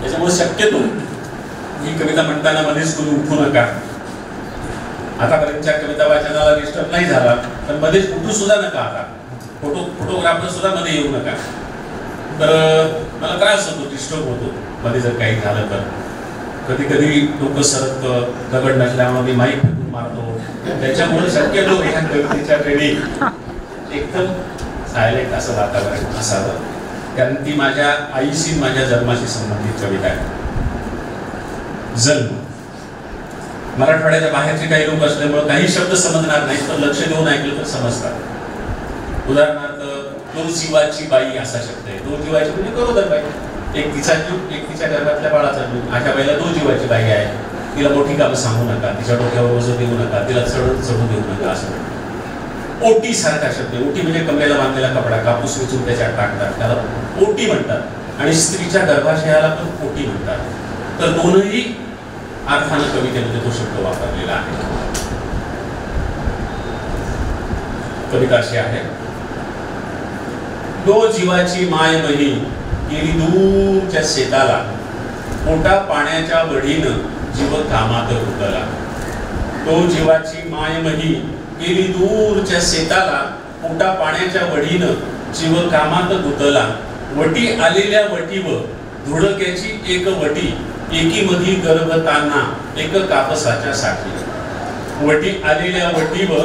त्याच्यामुळे शक्यतो ही कविता म्हणताना मध्येच कोणी उठू नका. आतापर्यंतच्या कविता वाचनाला डिस्टर्ब नाही झाला तर मध्येच उठू सुद्धा नका. आता फोटोग्राफर सुद्धा मध्ये येऊ नका. तर मला त्रास होतो, डिस्टर्ब होतो मध्ये जर काही झालं तर. कधी कधी डोकं सरकतं, दगड नसल्यामुळे मी माईक फेकून मारतो. त्याच्यामुळे शक्यतो ह्या कवितेच्या वेळी एकदम सायलेंट असं वातावरण असावं, कारण ती माझ्या आईशी माझ्या जन्माशी संबंधित कविता आहे. जन्म मराठवाड्याच्या बाहेरचे काही लोक असल्यामुळे काही शब्द समजणार नाही, तर लक्ष देऊन ऐकलं तर समजतात. उदाहरणार्थ दो जीवाची बाई असा शब्द आहे. दो जीवाची म्हणजे गरोदर बाई, एक तिच्या गर्भातल्या बाळाचा जीव. अशा बाईला दो जीवाची बाई आहे. तिला मोठी कामं सांगू नका, तिच्या डोक्यावर ओझं देऊ नका, तिला चढू देऊ नका असं. ओटी सारखा शब्द आहे. ओटी म्हणजे कमरेला बांधलेला कपडा, कापूस वेचून त्याच्यात टाकतात, त्याला ओटी म्हणतात. आणि स्त्रीच्या गर्भाशयाला पण ओटी म्हणतात. तर दोनही अर्थानं कवितेमध्ये तो शब्द वापरलेला आहे. कविता अशी आहे. दो जीवाची माय मही गेली दूरच्या शेताला, पोटा पाण्याच्या वढीनं जीव कामात उतरला. दो जीवाची माय मही गेली दूरच्या शेताला, पोटा पाण्याच्या वढीनं जीव कामात गुतला. वटी आलेल्या वटीव धुडक्याची एक वटी, एकीमधी गर्भताना एक कापसाच्या साठी. वटी आलेल्या वटीव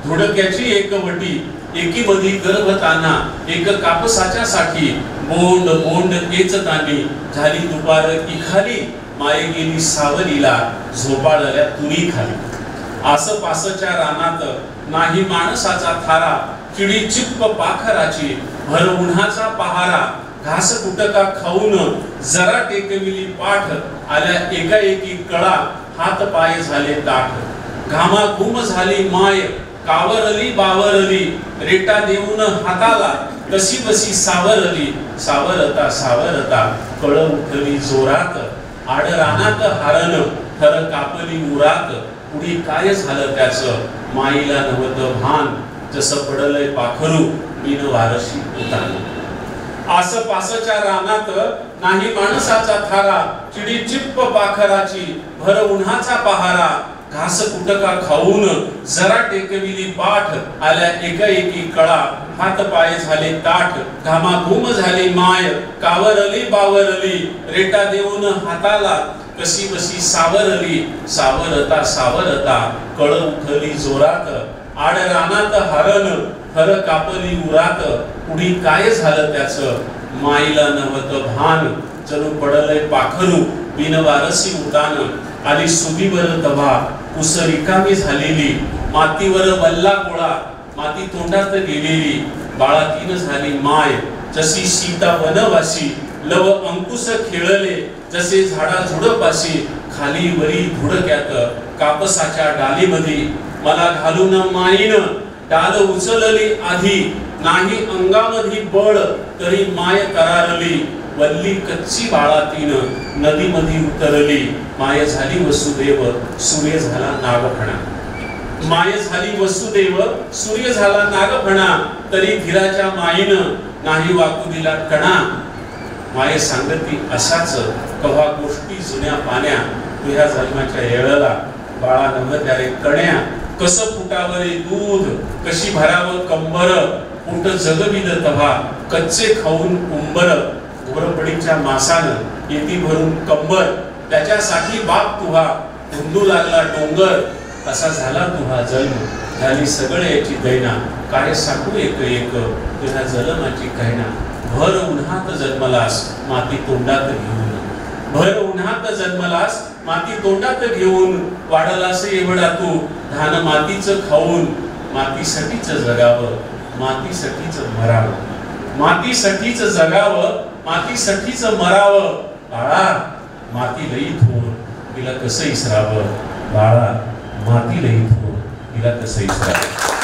धुडक्याची एक वटी, एकीमधी गर्भताना एक कापसाच्या साठी. बोंड बोंड एचतानी झाली दुपार इखाली, माये गेली सावलीला झोपाळल्या तुरी खाली. आसपासच्या रानात नाही माणसाचा थारा, चिडी चिप्प पाखराची भर उन्हाचा पहारा. घास कुटका खाऊन जरा टेकविली पाठ, आल्या एकाएकी कळा हात पाय झाले ताठ. घामाघूम झाली माय कावरली बावरली, रेटा देऊन हाताला कशी बशी सावरली. सावरता सावरता कळ उठली जोरात, आड रानात हारण थर कापली उरात. पुढे काय झालं त्याचं माईला नव्हतं भान, जसं पडलंय पाखरू बिन वारशी उतान. आसपासच्या रानात नाही माणसाचा थारा, चिडी चिप्प पाखराची भर उन्हाचा पहारा. घास कुटका खाऊन जरा टेकविली पाठ, आल्या एकाएकी कळा हात पाय झाले ताठ. घामाघूम झाली माय कावरली बावरली, रेटा देऊन हाताला कशी बशी सावरली. सावरता सावरता कळ उठली जोरात, आड रानात हरण थर कापली उरात. पुढी काय झालं त्याचं माईला नव्हतं भान, जणू पडलंय पाखरू बिन वारसी उतान. आली सुबीवर तभा कुस रिकामी झालेली, मातीवर वल्ला गोळा माती तोंडात गेलेली. बाळातीन झाली माय जशी सीता वनवासी, लव अंकुश खेळले जसे झाडा झुडपाशी. खाली वरी धुडक्यात कापसाच्या डालीमध्ये, मला घालून माईन डाल उचलली आधी. नाही अंगामध्ये बळ तरी माय तरारली, वल्ली कच्ची बाळातीन नदीमध्ये उतरली. माय झाली वसुदेव सूर्य झाला नागफणा. माय झाली वसुदेव सूर्य झाला नागफणा, तरी धीराच्या माईन नाही वाकू दिला कणा. माय सांगती अशाच कव्हा गोष्टी जुन्या पाण्या, तुझ्या जन्माच्या येळला बाळा नव्हत्या रे कण्या. कसं फुटावरे दूध कशी भरावं कंबर, पोट जगविद तव्हा कच्चे खाऊन उंबर. घोरपडीच्या मासानं येती भरून कंबर, त्याच्यासाठी बाप तुहा हुंदू लागला डोंगर. असा झाला तुहा जन्म झाली सगळ्याची दैना, काय साठू एक एक तुझ्या जन्माची कहना. भर उन्हात जन्मलास माती तोंडात घेऊन, भर उन्हात जन्मलास माती तोंडात घेऊन. वाढलास एवढा तू धान मातीचं खाऊन, मातीसाठीच जगावं मातीसाठीच मरावं. मातीसाठीच जगावं मातीसाठीच मरावं. बाळा माती लई थोर तिला कसं इसरावं, बाळा माती लई थोर तिला कसं इसरावं.